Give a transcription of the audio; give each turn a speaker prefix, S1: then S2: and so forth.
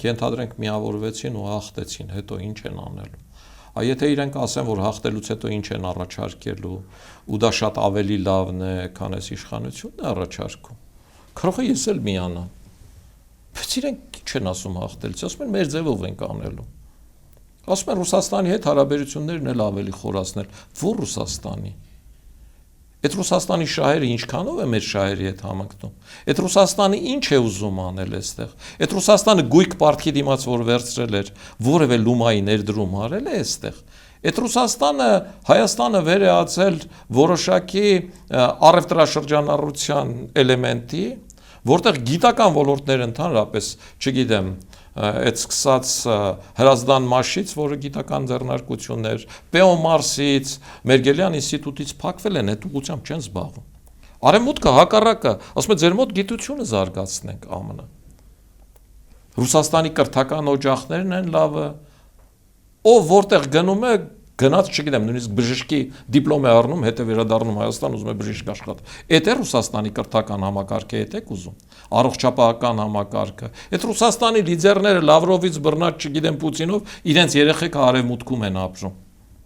S1: ենթադրենք միավորվեցին ու հաղթեցին, հետո ինչ են անելու։ Եթե իրենք ասեն, որ հաղթելուց հետո ինչ են առաջարկելու, ու դա շատ ավելի լավն է, քան այս իշխանությունն է առաջարկում, կարող է ես էլ միանամ։ Բայց իրենք ինչ են ասում հաղթելուց, ասում են մեր ձևով ենք անելու։ Ասում են Ռուսաստանի հետ հարաբերություններն էլ ավելի խորացնել, որ Ռուսաստանի։ Այդ Ռուսաստանի շահերը ինչքանով է մեր շահերի հետ համընկնում։ Այդ Ռուսաստանը ինչ է ուզում անել այստեղ։ Այդ Ռուսաստանը գույք պարտքի դիմաց որ վերցրել էր, որևէ լումայի ներդրում արել է այստեղ։ Այդ Ռուսաստանը Հայաստանը վերածել որոշակի առևտրաշրջանառության էլեմենտի, որտեղ գիտական ոլորտները ընդհանրապես, չգիտեմ, այդ սկսած Հրազդան մաշից, որը գիտական ձեռնարկություններ, Պեոմարսից, Մերգելյան ինստիտուտից փակվել են, այդ ուղղությամբ չեն զբաղվում։ Արևմուտքը հակառակը, ասում է ձեր մոտ գիտությունը զարգացնենք ԱՄՆ-ը։ Ռուսաստանի կրթական օջախներն են լավը, ով որտեղ գնում է, գնաց, չգիտեմ, նույնիսկ բժշկի դիպլոմ է առնում, հետո վերադառնում Հայաստան, ուզում է բժիշկ աշխատի։ Այդ է Ռուսաստանի կրթական համակարգը, այդ եք ուզում, առողջապահական համակարգը։ Այդ Ռուսաստանի լիդերները Լավրովից բռնած, չգիտեմ, Պուտինով իրենց երեխեքը արևմուտքում են ապրում։